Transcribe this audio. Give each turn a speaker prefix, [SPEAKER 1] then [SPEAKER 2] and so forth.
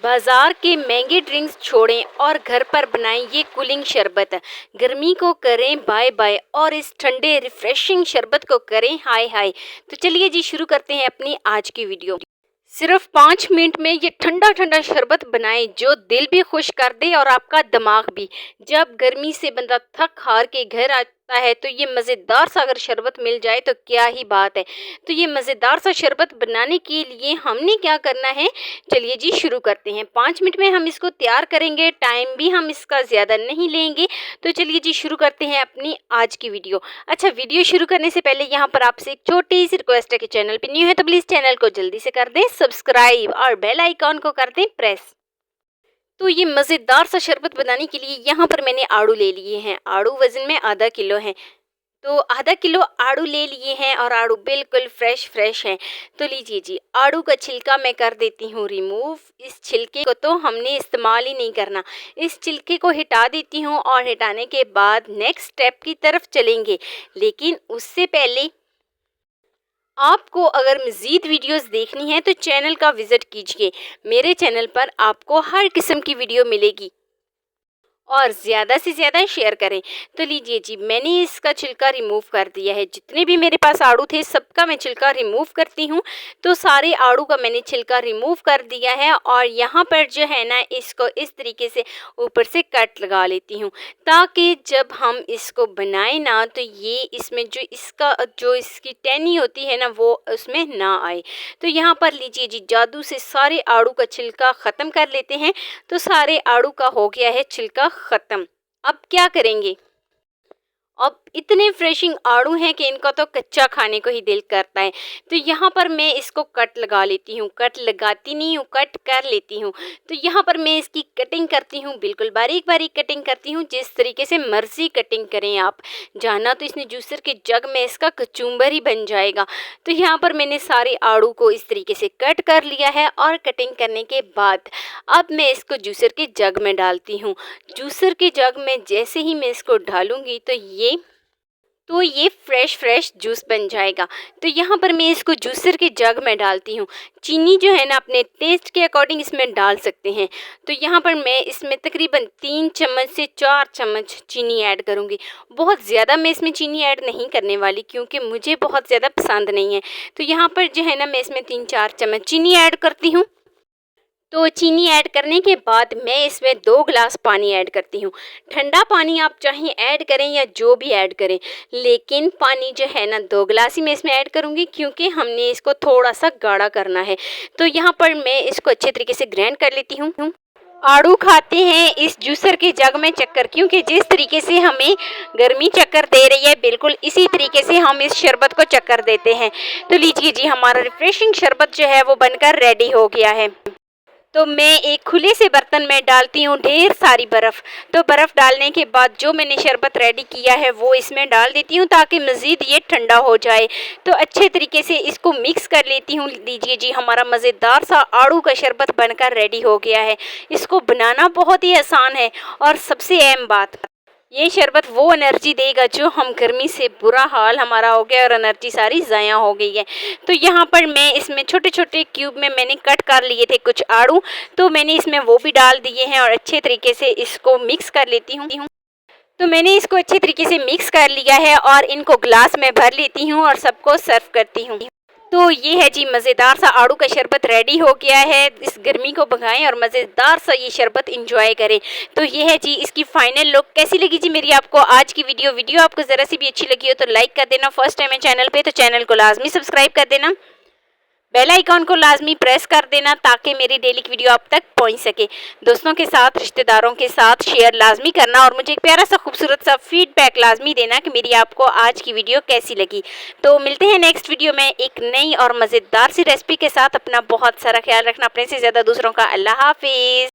[SPEAKER 1] बाजार के महंगे ड्रिंक्स छोड़ें और घर पर बनाएं ये कूलिंग शरबत। गर्मी को करें बाय बाय और इस ठंडे रिफ्रेशिंग शरबत को करें हाय हाय। तो चलिए जी शुरू करते हैं अपनी आज की वीडियो। सिर्फ 5 मिनट में ये ठंडा ठंडा शरबत बनाएं जो दिल भी खुश कर दे और आपका दिमाग भी। जब गर्मी से बंदा थक हार के घर आता है तो ये मज़ेदार सा अगर शरबत मिल जाए तो क्या ही बात है। तो ये मज़ेदार सा शरबत बनाने के लिए हमने क्या करना है, चलिए जी शुरू करते हैं। 5 मिनट में हम इसको तैयार करेंगे, टाइम भी हम इसका ज़्यादा नहीं लेंगे। तो चलिए जी शुरू करते हैं अपनी आज की वीडियो। अच्छा, वीडियो शुरू करने से पहले यहाँ पर आपसे एक छोटी सी रिक्वेस्ट है कि चैनल पे न्यू है तो प्लीज़ चैनल को जल्दी से कर दें सब्सक्राइब और बेल आइकॉन को कर दें प्रेस। तो ये मज़ेदार सा शरबत बनाने के लिए यहाँ पर मैंने आड़ू ले लिए हैं। आड़ू वज़न में आधा किलो है, तो आधा किलो आड़ू ले लिए हैं और आड़ू बिल्कुल फ्रेश हैं। तो लीजिए जी, आड़ू का छिलका मैं कर देती हूँ रिमूव। इस छिलके को तो हमने इस्तेमाल ही नहीं करना, इस छिलके को हटा देती हूँ और हटाने के बाद नेक्स्ट स्टेप की तरफ चलेंगे। लेकिन उससे पहले आपको अगर मज़ीद वीडियोस देखनी है तो चैनल का विज़िट कीजिए। मेरे चैनल पर आपको हर किस्म की वीडियो मिलेगी और ज़्यादा से ज़्यादा शेयर करें। तो लीजिए जी, मैंने इसका छिलका रिमूव कर दिया है। जितने भी मेरे पास आड़ू थे सबका मैं छिलका रिमूव करती हूँ। तो सारे आड़ू का मैंने छिलका रिमूव कर दिया है और यहाँ पर जो है ना, इसको इस तरीके से ऊपर से कट लगा लेती हूँ ताकि जब हम इसको बनाएं ना तो ये इसमें जो इसकी टहनी होती है ना वो उसमें ना आए। तो यहाँ पर लीजिए जी, जादू से सारे आड़ू का छिलका ख़त्म कर लेते हैं। तो सारे आड़ू का हो गया है छिलका ख़त्म। अब क्या करेंगे, अब इतने फ्रेशिंग आड़ू हैं कि इनको तो कच्चा खाने को ही दिल करता है। तो यहाँ पर मैं इसको कट लगा लेती हूँ, कट लगाती नहीं हूँ, कट कर लेती हूँ। तो यहाँ पर मैं इसकी कटिंग करती हूँ, बिल्कुल बारीक बारीक कटिंग करती हूँ। जिस तरीके से मर्ज़ी कटिंग करें आप, जाना तो इसने जूसर के जग में इसका कचूम्बर ही बन जाएगा। तो यहाँ पर मैंने सारे आड़ू को इस तरीके से कट कर लिया है और कटिंग करने के बाद अब मैं इसको जूसर के जग में डालती हूँ। जूसर के जग में जैसे ही मैं इसको डालूँगी तो ये फ्रेश जूस बन जाएगा। तो यहाँ पर मैं इसको जूसर के जग में डालती हूँ। चीनी जो है ना अपने टेस्ट के अकॉर्डिंग इसमें डाल सकते हैं। तो यहाँ पर मैं इसमें तकरीबन 3 चम्मच से 4 चम्मच चीनी ऐड करूँगी। बहुत ज़्यादा मैं इसमें चीनी ऐड नहीं करने वाली क्योंकि मुझे बहुत ज़्यादा पसंद नहीं है। तो यहाँ पर जो है ना, मैं इसमें 3-4 चम्मच चीनी ऐड करती हूँ। तो चीनी ऐड करने के बाद मैं इसमें 2 गिलास पानी ऐड करती हूँ। ठंडा पानी आप चाहें ऐड करें या जो भी ऐड करें, लेकिन पानी जो है ना 2 गिलास ही मैं इसमें ऐड करूँगी क्योंकि हमने इसको थोड़ा सा गाढ़ा करना है। तो यहाँ पर मैं इसको अच्छे तरीके से ग्राइंड कर लेती हूँ। आड़ू खाते हैं इस जूसर के जग में चक्कर, क्योंकि जिस तरीके से हमें गर्मी चक्कर दे रही है बिल्कुल इसी तरीके से हम इस शरबत को चक्कर देते हैं। तो लीजिए जी, हमारा रिफ्रेशिंग शरबत जो है वो बनकर रेडी हो गया है। तो मैं एक खुले से बर्तन में डालती हूँ ढेर सारी बर्फ़। तो बर्फ़ डालने के बाद जो मैंने शरबत रेडी किया है वो इसमें डाल देती हूँ ताकि मज़ीद ये ठंडा हो जाए। तो अच्छे तरीके से इसको मिक्स कर लेती हूँ। लीजिए जी, हमारा मज़ेदार सा आड़ू का शरबत बनकर रेडी हो गया है। इसको बनाना बहुत ही आसान है और सबसे अहम बात, ये शरबत वो एनर्जी देगा जो हम गर्मी से बुरा हाल हमारा हो गया और एनर्जी सारी ज़ाया हो गई है। तो यहाँ पर मैं इसमें छोटे छोटे क्यूब में मैंने कट कर लिए थे कुछ आड़ू, तो मैंने इसमें वो भी डाल दिए हैं और अच्छे तरीके से इसको मिक्स कर लेती हूँ। तो मैंने इसको अच्छे तरीके से मिक्स कर लिया है और इनको ग्लास में भर लेती हूँ और सबको सर्व करती हूँ। तो ये है जी, मज़ेदार सा आड़ू का शरबत रेडी हो गया है। इस गर्मी को भगाएं और मज़ेदार सा ये शरबत एंजॉय करें। तो ये है जी इसकी फाइनल लुक। कैसी लगी जी मेरी आपको आज की वीडियो आपको ज़रा सी भी अच्छी लगी हो तो लाइक कर देना। फर्स्ट टाइम है चैनल पे तो चैनल को लाजमी सब्सक्राइब कर देना, बेल आइकॉन को लाजमी प्रेस कर देना ताकि मेरी डेली की वीडियो आप तक पहुंच सके। दोस्तों के साथ, रिश्तेदारों के साथ शेयर लाजमी करना और मुझे एक प्यारा सा खूबसूरत सा फीडबैक लाजमी देना कि मेरी आपको आज की वीडियो कैसी लगी। तो मिलते हैं नेक्स्ट वीडियो में एक नई और मज़ेदार सी रेसिपी के साथ। अपना बहुत सारा ख्याल रखना, अपने से ज़्यादा दूसरों का। अल्लाह हाफिज़।